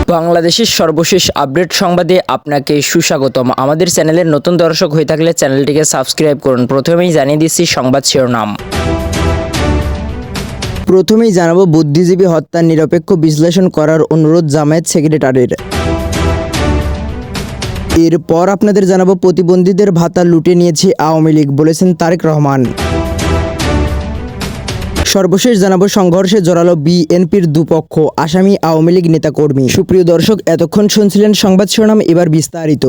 বাংলাদেশের সর্বশেষ আপডেট সংবাদে আপনাকে সুস্বাগতম। আমাদের চ্যানেলের নতুন দর্শক হয়ে থাকলে চ্যানেলটিকে সাবস্ক্রাইব করুন। প্রথমেই জানিয়ে দিচ্ছি সংবাদ শিরোনাম। প্রথমেই জানাবো বুদ্ধিজীবী হত্যার নিরপেক্ষ বিশ্লেষণ করার অনুরোধ জামায়াত সেক্রেটারির। এরপর আপনাদের জানাবো প্রতিবন্ধীদের ভাতা লুটে নিয়েছে আওয়ামী লীগ, বলেছেন তারেক রহমান। সর্বশেষ জানাবো সংঘর্ষে জড়ালো বিএনপির দুপক্ষ, আসামি আওয়ামী লীগ নেতাকর্মী। সুপ্রিয় দর্শক, এতক্ষণ শুনছিলেন সংবাদ শিরোনাম, এবার বিস্তারিত।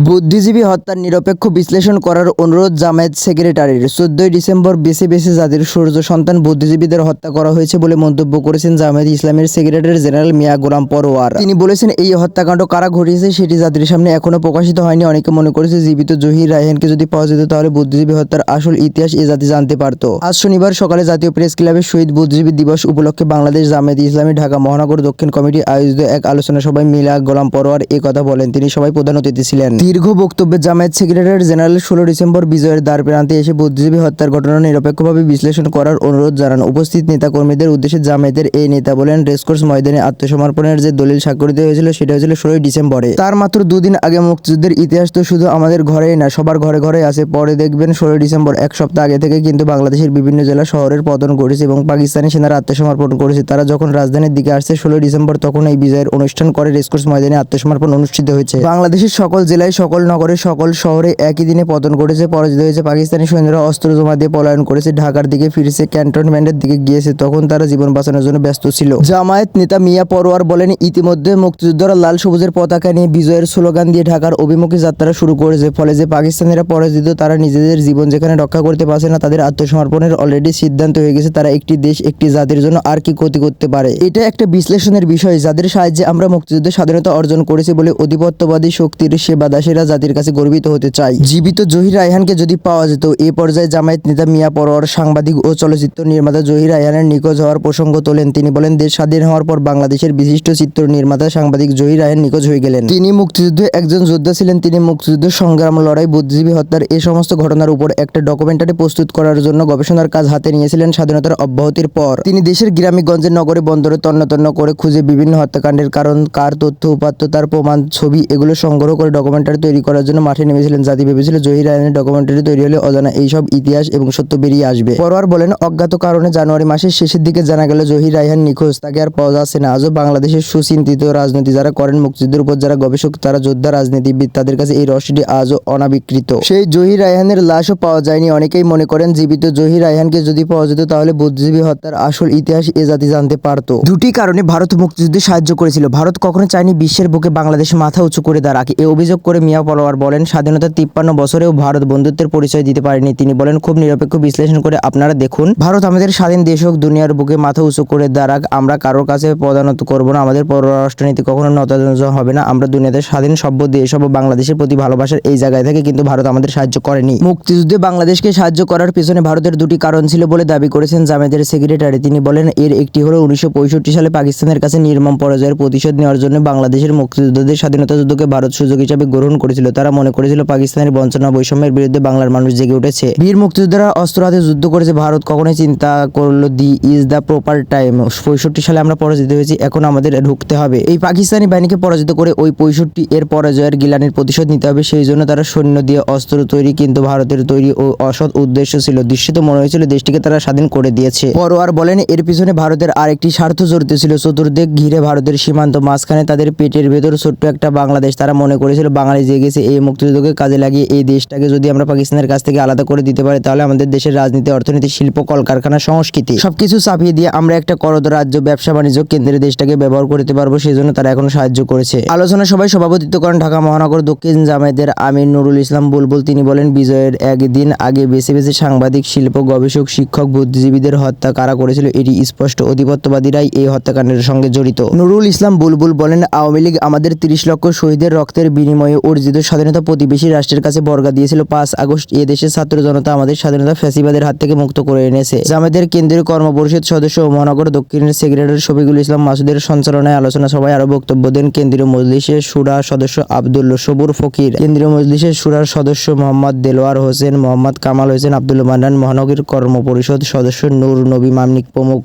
বুদ্ধিজীবী হত্যার নিরপেক্ষ বিশ্লেষণ করার অনুরোধ জামায়াত সেক্রেটারির। 14 ডিসেম্বর বেছে বেছে জাতির সূর্য সন্তান বুদ্ধিজীবীদের হত্যা করা হয়েছে বলে মন্তব্য করেছেন জামায়াত ইসলামের সেক্রেটারি জেনারেল মিয়া গোলাম পরোয়ার। তিনি বলেছেন, এই হত্যাকাণ্ড কারা ঘটিয়েছে সেটি জাতির সামনে এখনো প্রকাশিত হয়নি। অনেকে মনে করেছে জীবিত জহির রায়হানকে যদি পাওয়া যেত তাহলে বুদ্ধিজীবী হত্যার আসল ইতিহাস এ জাতি জানতে পারত। আজ শনিবার সকালে জাতীয় প্রেস ক্লাবের শহীদ বুদ্ধিজীবী দিবস উপলক্ষে বাংলাদেশ জামায়াত ইসলামী ঢাকা মহানগর দক্ষিণ কমিটি আয়োজিত এক আলোচনা সভায় মিয়া গোলাম পরোয়ার এ কথা বলেন। তিনি সভায় প্রধান অতিথি ছিলেন। দীর্ঘ বক্তব্যে জামায়াত সেক্রেটারি জেনারেল 16 ডিসেম্বর বিজয়ের দ্বার প্রান্তে এসে বুদ্ধিজীবী হত্যার ঘটনা নিরপেক্ষভাবে বিশ্লেষণ করার অনুরোধ জানান। উপস্থিত নেতাকর্মীদের উদ্দেশ্যে জামায়াতের এই নেতা বলেন, রেসকোর্স ময়দানে আত্মসমর্পণের যে দলিল স্বাক্ষরিত হয়েছিল সেটা হয়েছিল 16 ডিসেম্বরে। তার মাত্র দুদিন আগে মুক্তিযুদ্ধের ইতিহাস তো শুধু আমাদের ঘরেই না, সবার ঘরে ঘরে আছে। পরে দেখবেন 16 ডিসেম্বর এক সপ্তাহ আগে থেকে কিন্তু বাংলাদেশের বিভিন্ন জেলা শহরের পতন ঘটেছে এবং পাকিস্তানি সেনারা আত্মসমর্পণ করেছে। তারা যখন রাজধানীর দিকে আসছে 16 ডিসেম্বর, তখন এই বিজয়ের অনুষ্ঠান করে রেসকোর্স ময়দানে আত্মসমর্পণ অনুষ্ঠিত হয়েছে। বাংলাদেশের সকল জেলায়, সকল নগরে, সকল শহরে একই দিনে পতন ঘটেছে, পরাজিত হয়েছে। পাকিস্তানি সৈন্যরা অস্ত্র জমা দিয়ে পলায়ন করেছে, ঢাকার দিকে ফিরেছে, ক্যান্টনমেন্টের দিকে গিয়েছে। তখন তারা জীবন বাঁচানোর জন্য ব্যস্ত ছিল। জামায়াত নেতা মিয়া পরোয়ার বলেন, ইতিমধ্যে মুক্তিযোদ্ধারা লাল সবুজের পতাকা নিয়ে বিজয়ের স্লোগান দিয়ে ঢাকার অভিমুখী যাত্রা শুরু করেছে। ফলে যে পাকিস্তানিরা পরাজিত, তারা নিজেদের জীবন যেখানে রক্ষা করতে পারছে না, তাদের আত্মসমর্পণের অলরেডি সিদ্ধান্ত হয়ে গেছে। তারা একটি দেশ, একটি জাতির জন্য আর কি ক্ষতি করতে পারে। এটা একটা বিশ্লেষণের বিষয়, যাদের সাহায্যে আমরা মুক্তিযুদ্ধের স্বাধীনতা অর্জন করেছি বলে অধিপত্যবাদী শক্তির সেবাদাসীরা জাতির কাছে গর্বিত হতে চায়। জীবিত জহির রায়হানকে যদি পাওয়া যেত। এ পর্যায়ে জামায়াত নেতা মিয়া পরোয়ার সাংবাদিক ও চলচ্চিত্র নির্মাতা জহির রায়হানের নিখোঁজ হওয়ার প্রসঙ্গ তোলেন। তিনি বলেন, দেশ স্বাধীন হওয়ার পর বাংলাদেশের বিশিষ্ট চিত্র নির্মাতা সাংবাদিক জহির রায়হান নিখোঁজ হয়ে গেলেন। তিনি মুক্তিযুদ্ধে একজন যোদ্ধা ছিলেন। তিনি মুক্তিযুদ্ধ, সংগ্রাম, লড়াই, বুদ্ধিজীবী হত্যার এই সমস্ত ঘটনার উপর একটা ডকুমেন্টারি প্রস্তুত করার জন্য গবেষণার কাজ হাতে নিয়েছিলেন। স্বাধীনতার অব্যাহতির পর তিনি দেশের গ্রামে-গঞ্জে, নগরে, বন্দরে তন্ন তন্ন করে খুঁজে বিভিন্ন হত্যাকাণ্ডের কারণ, কার তথ্য উপাত্ত, তার প্রমাণ, ছবি এগুলো সংগ্রহ করে ডকুমেন্টারি তৈরি করার জন্য মাঠে নেমেছিলেন। জাতি ভেবেছিল জহির রায়হানের ডকুমেন্টারি তৈরি হলে অজানা এইসব ইতিহাস এবং সত্য বেরিয়ে আসবে। পরোয়ার বলেন, অজ্ঞাত কারণে জানুয়ারি মাসের শেষের দিকে জানা গেল জহির রায়হান নিখোঁজ। তাকে আর পাওয়া যাচ্ছে না। আজও বাংলাদেশের সুচিন্তিত রাজনীতি যারা করেন, মুক্তিযুদ্ধের উপর যারা গবেষক, তারা যোদ্ধা, রাজনীতিবিদ, তাদের কাছে এই রহস্যটি আজও অনাবিকৃত। সেই জহির রায়হানের লাশও পাওয়া যায়নি। অনেকেই মনে করেন জীবিত জহির রায়হানকে যদি পাওয়া যেত তাহলে বুদ্ধিজীবী হত্যার আসল ইতিহাস এ জাতি জানতে পারত। দুটি কারণে ভারত মুক্তিযুদ্ধে সাহায্য করেছিল। ভারত কখনো চায়নি বিশ্বের বুকে বাংলাদেশ মাথা উঁচু করে দাঁড়াক। এ অভিযোগ করে মিয়া পরোয়ার বলেন, স্বাধীনতার 53 বছরেও ভারত বন্ধুত্বের পরিচয় দিতে পারেনি। তিনি বলেন, খুব নিরপেক্ষ বিশ্লেষণ করে আপনারা দেখুন, ভারত আমাদের স্বাধীন দেশ হোক, দুনিয়ার বুকে মাথা উঁচু করে দাঁড়াক, আমরা কারোর কাছে পদানত করব না। আমাদের পররাষ্ট্রনীতি কখনো নতজানু হবে না। আমরা দুনিয়াতে স্বাধীন সভ্য দেশ হব। বাংলাদেশের প্রতি ভালোবাসার এই জায়গায় থেকে কিন্তু ভারত আমাদের সাহায্য করেনি। মুক্তিযুদ্ধে বাংলাদেশকে সাহায্য করার পেছনে ভারতের দুটি কারণ ছিল বলে দাবি করেছেন জামায়াতের সেক্রেটারি। তিনি বলেন, এর একটি হলো 1965 সালে পাকিস্তানের কাছে নির্মম পরাজয়ের প্রতিশোধ নেওয়ার জন্য বাংলাদেশের মুক্তিযোদ্ধাদের স্বাধীনতা যুদ্ধকে ভারত সুযোগ হিসেবে গ্রহণ করেছিল। তারা মনে করেছিল পাকিস্তানের বঞ্চনা, বৈষম্যের বিরুদ্ধে বাংলার মানুষ জেগে উঠেছে। বীর মুক্তিযোদ্ধারা অস্ত্র হাতে যুদ্ধ করেছে। ভারত কখনোই চিন্তা করলো দি ইজ দ্য প্রপার টাইম। 65 সালে আমরা পরাজিত হয়েছি, এখন আমাদের ঢুকতে হবে। এই পাকিস্তানি বাহিনীকে পরাজিত করে ওই 65 এর পরাজয়ের গিলানির প্রতিশোধ নিতে হবে। সেই জন্য তারা সৈন্য দিয়ে অস্ত্র তৈরি, কিন্তু ভারতের তৈরি ও অসৎ উদ্দেশ্য ছিল। দৃশ্যত মনে হয়েছিল দেশটিকে তারা স্বাধীন করে দিয়েছে। পরোয়ার বলেন, এর পিছনে ভারতের আরেকটি স্বার্থ জড়িত ছিল। চতুর্দিক ঘিরে ভারতের সীমান্ত, মাঝখানে তাদের পেটের ভেতর ছোট্ট একটা বাংলাদেশ। তারা মনে করেছিল বাঙালি জেগেছে, এই মুক্তিযুদ্ধকে কাজে লাগিয়ে এই দেশটাকে যদি আমরা পাকিস্তানের কাছ থেকে আলাদা করে দিতে পারি তাহলে আমাদের দেশের রাজনীতি, অর্থনীতি, শিল্প, কলকারখানা, সংস্কৃতি সবকিছু চাপিয়ে দিয়ে আমরা একটা করদ রাজ্য, ব্যবসা বাণিজ্য কেন্দ্রে দেশটাকে ব্যবহার করতে পারবো। সেই জন্য তারা এখন সাহায্য করেছে। আলোচনা সভায় সভাপতিত্ব করেন ঢাকা মহানগর দক্ষিণ জামায়াতের আমির নুরুল ইসলাম বুলবুল। তিনি বলেন, বিজয়ের একদিন আগে বেছে বেছে সাংবাদিক, শিল্প, গবেষক, শিক্ষক, বুদ্ধিজীবীদের হত্যা কারা করেছিল এটি স্পষ্ট। অধিপত্যবাদীরাই এই হত্যাকাণ্ডের সঙ্গে জড়িত। নুরুল ইসলাম বুলবুল বলেন, আওয়ামী লীগ আমাদের 30 লক্ষ শহীদের রক্তের বিনিময়ে অর্জিত স্বাধীনতা প্রতিবেশী রাষ্ট্রের কাছে বর্গা দিয়েছিল। 5 আগস্ট এ দেশের ছাত্র জনতা আমাদের স্বাধীনতা ফ্যাসিবাদের হাত থেকে মুক্ত করে এনেছে। জামায়াতের কেন্দ্রীয় কর্মপরিষদ সদস্য ও মহানগর দক্ষিণের সেক্রেটারি শফিকুল ইসলাম মাসুদের সঞ্চালনায় আলোচনা সভায় আরো বক্তব্য দেন কেন্দ্রীয় মজলিসের শুরা সদস্য আব্দুল সবুর ফকির, কেন্দ্রীয় মজলিসের শুরার সদস্য মোহাম্মদ দেলোয়ার হোসেন, মোহাম্মদ কামাল হোসেন, আব্দুল মান্নান, মহানগর কর্মপরিষদ সদস্য নূর নবী মামনিক প্রমুখ।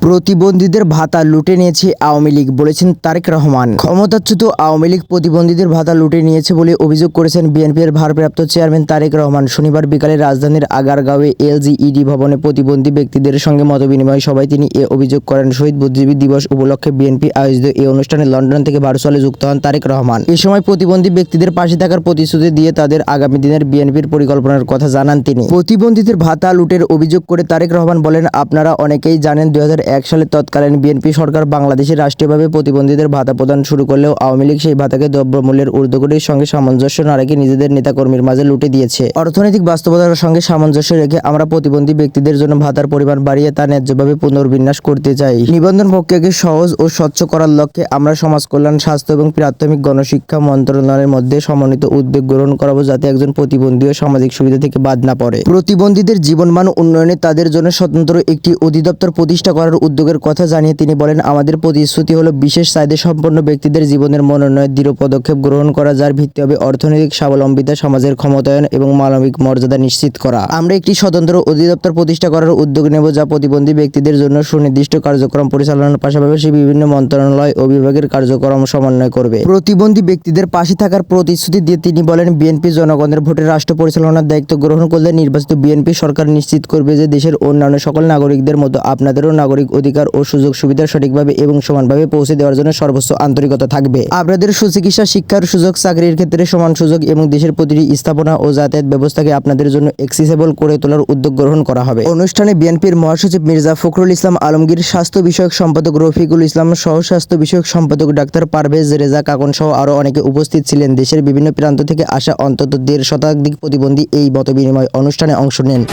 প্রতিবন্ধীদের ভাতা লুটে নিয়েছে আওয়ামী লীগ, বলেছেন তারেক রহমান। ক্ষমতাচ্যুত আওয়ামী লীগ প্রতিবন্ধীদের ভাতা লুটে নিয়েছে বলে অভিযোগ করেছেন বিএনপির ভারপ্রাপ্ত চেয়ারম্যান তারেক রহমান। শনিবার বিকালে রাজধানীর আগারগাঁওয়ে এলজিইডি ভবনে প্রতিবন্ধী ব্যক্তিদের সঙ্গে মতবিনিময় সভায় তিনি এ অভিযোগ করেন। শহীদ বুদ্ধিজীবী দিবস উপলক্ষে বিএনপি আয়োজিত এই অনুষ্ঠানে লন্ডন থেকে ভার্চুয়ালি যুক্ত হন তারেক রহমান। এ সময় প্রতিবন্ধী ব্যক্তিদের পাশে থাকার প্রতিশ্রুতি দিয়ে তাদের আগামী দিনের বিএনপির পরিকল্পনার কথা জানান তিনি। প্রতিবন্ধীদের ভাতা লুটের অভিযোগ করে তারেক রহমান বলেন, আপনারা অনেকেই জানেন 2001 সালে তৎকালীন বিএনপি সরকার বাংলাদেশে রাষ্ট্রীয়ভাবে প্রতিবন্ধীদের ভাতা প্রদান শুরু করলেও আওয়ামী লীগ সেই ভাতাকে দ্রব্যমূল্যের ঊর্ধ্বগতির সঙ্গে সামঞ্জস্য না রেখে নিজেদের নেতাকর্মীর মাঝে লুটে দিয়েছে। অর্থনৈতিক বাস্তবতার সঙ্গে সামঞ্জস্য রেখে আমরা প্রতিবন্ধী ব্যক্তিদের জন্য ভাতার পরিমাণ বাড়িয়ে তা ন্যায্যভাবে পুনর্বিন্যাস করতে চাই। নিবন্ধন প্রক্রিয়াকে সহজ ও স্বচ্ছ করার লক্ষ্যে আমরা সমাজ কল্যাণ, স্বাস্থ্য এবং প্রাথমিক গণশিক্ষা মন্ত্রণালয়ের মধ্যে সমন্বিত উদ্যোগ গ্রহণ করাবো, যাতে একজন প্রতিবন্ধীও সামাজিক সুবিধা থেকে বাদ না পড়ে। প্রতিবন্ধীদের জীবনমান উন্নয়নে তাদের জন্য স্বতন্ত্র একটি অধিদপ্তর প্রতিষ্ঠা করার উদ্যোগের কথা জানিয়ে তিনি বলেন, আমাদের প্রতিশ্রুতি হলো বিশেষ চাহিদা সম্পন্ন ব্যক্তিদের জীবনের মনোন্নয়নে দৃঢ় পদক্ষেপ গ্রহণ করা, যার ভিত্তি হবে অর্থনৈতিক স্বাবলম্বিতা, সমাজের ক্ষমতায়ন এবং মানবিক মর্যাদা নিশ্চিত করা। আমরা একটি স্বতন্ত্র অধিদপ্তর প্রতিষ্ঠা করার উদ্যোগ নেব, যা প্রতিবন্ধী ব্যক্তিদের জন্য সুনির্দিষ্ট কার্যক্রম পরিচালনার পাশাপাশি বিভিন্ন মন্ত্রণালয় ও বিভাগের কার্যক্রম সমন্বয় করবে। প্রতিবন্ধী ব্যক্তিদের পাশে থাকার প্রতিশ্রুতি দিয়ে তিনি বলেন, বিএনপি জনগণের ভোটে রাষ্ট্র পরিচালনার দায়িত্ব গ্রহণ করলে নির্বাচিত বিএনপি সরকার নিশ্চিত করবে যে দেশের অন্যান্য সকল নাগরিকদের মতো আপনাদেরও নাগরিক অধিকার ও সুযোগ সুবিধা সঠিকভাবে এবং সমানভাবে পৌঁছে দেওয়ার জন্য সর্বোচ্চ আন্তরিকতা থাকবে। আপনাদের সুচিকিৎসা, শিক্ষার সুযোগ, চাকরির ক্ষেত্রে সমান সুযোগ এবং দেশের প্রতিটি স্থাপনা ও যাতায়াত ব্যবস্থাকে আপনাদের জন্য অ্যাক্সেসিবল করে তোলার উদ্যোগ গ্রহণ করা হবে। অনুষ্ঠানে বিএনপির মহাসচিব মির্জা ফখরুল ইসলাম আলমগীর, স্বাস্থ্য বিষয়ক সম্পাদক রফিকুল ইসলাম সহ স্বাস্থ্য বিষয়ক সম্পাদক ডাক্তার পারভেজ রেজা কাকন সহ আরও অনেকে উপস্থিত ছিলেন। দেশের বিভিন্ন প্রান্ত থেকে আসা অন্তত 1.5 শতাধিক প্রতিবন্ধী এই মতবিনিময় অনুষ্ঠানে অংশ নেন।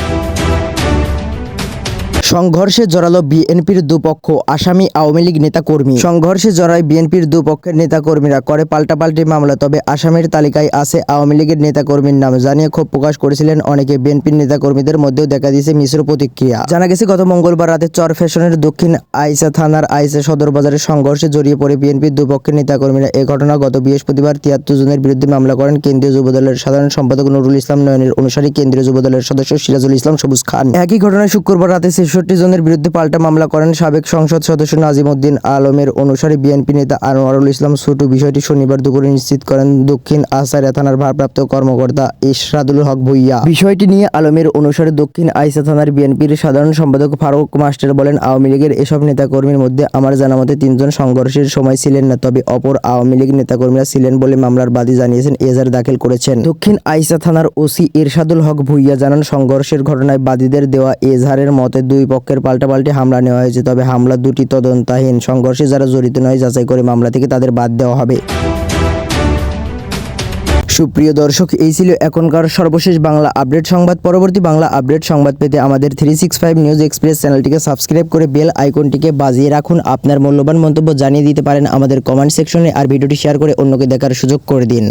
সংঘর্ষে জড়ালো বিএনপির দুপক্ষ, আসামি আওয়ামী লীগ নেতাকর্মী। সংঘর্ষে জড়ায় বিএনপির দুপক্ষের নেতাকর্মীরা, করে পাল্টাপাল্টি মামলা, তবে আসামির তালিকায় আছে আওয়ামী লীগের নেতাকর্মীর নাম জানিয়ে ক্ষোভ প্রকাশ করেছিলেন অনেকে। বিএনপির নেতাকর্মীদের মধ্যেও দেখা দিয়েছে মিশ্র প্রতিক্রিয়া। জানা গেছে, গত মঙ্গলবার রাতে চর ফ্যাশনের দক্ষিণ আইসা থানার আইসা সদর বাজারের সংঘর্ষে জড়িয়ে পড়ে বিএনপির দুপক্ষের নেতাকর্মীরা। এ ঘটনা গত বৃহস্পতিবার 73 জনের বিরুদ্ধে মামলা করেন কেন্দ্রীয় যুবদলের সাধারণ সম্পাদক নুরুল ইসলাম নয়নের অনুসারী কেন্দ্রীয় যুবদলের সদস্য সিরাজুল ইসলাম সবুজ খান। একই ঘটনায় শুক্রবার রাতে 66 জনের বিরুদ্ধে পাল্টা মামলা করেন সাবেক সংসদ সদস্য নাজিম উদ্দিন আলমের অনুসারী বিএনপি নেতা আনোয়ারুল ইসলাম ছোটু। বিষয়টি শনিবার দুপুরে নিশ্চিত করেন দক্ষিণ আসারিয়া থানার ভারপ্রাপ্ত কর্মকর্তা ইশরাদুল হক ভুইয়া। বিষয়টি নিয়ে আলমের অনুসারে দক্ষিণ আইসা থানার বিএনপির সাধারণ সম্পাদক ফারুক মাস্টার বলেন, আওয়ামী লীগের এসব নেতাকর্মীর মধ্যে আমার জানা মতে 3 জন সংঘর্ষের সময় ছিলেন না, তবে অপর আওয়ামী লীগ নেতাকর্মীরা ছিলেন বলে মামলার বাদী জানিয়েছেন, এজাহার দাখিল করেছেন। দক্ষিণ আইসা থানার ওসি ইরশাদুল হক ভুইয়া জানান, সংঘর্ষের ঘটনায় বাদীদের দেওয়া এজাহারের মতে 2 পক্ষের পাল্টাপাল্টি হামলা নেওয়া হয়েছে, তবে হামলা 2টি তদন্তাহীন। সংঘর্ষে যারা জড়িত নয় যাচাই করে মামলা থেকে তাদের বাদ দেওয়া হবে। সুপ্রিয় দর্শক, এই ছিল এখনকার সর্বশেষ বাংলা আপডেট সংবাদ। পরবর্তী বাংলা আপডেট সংবাদ পেতে আমাদের 365 নিউজ এক্সপ্রেস চ্যানেলটিকে সাবস্ক্রাইব করে বেল আইকনটিকে বাজিয়ে রাখুন। আপনার মূল্যবান মন্তব্য জানিয়ে দিতে পারেন আমাদের কমেন্ট সেকশনে, আর ভিডিওটি শেয়ার করে অন্যকে দেখার সুযোগ করে দিন।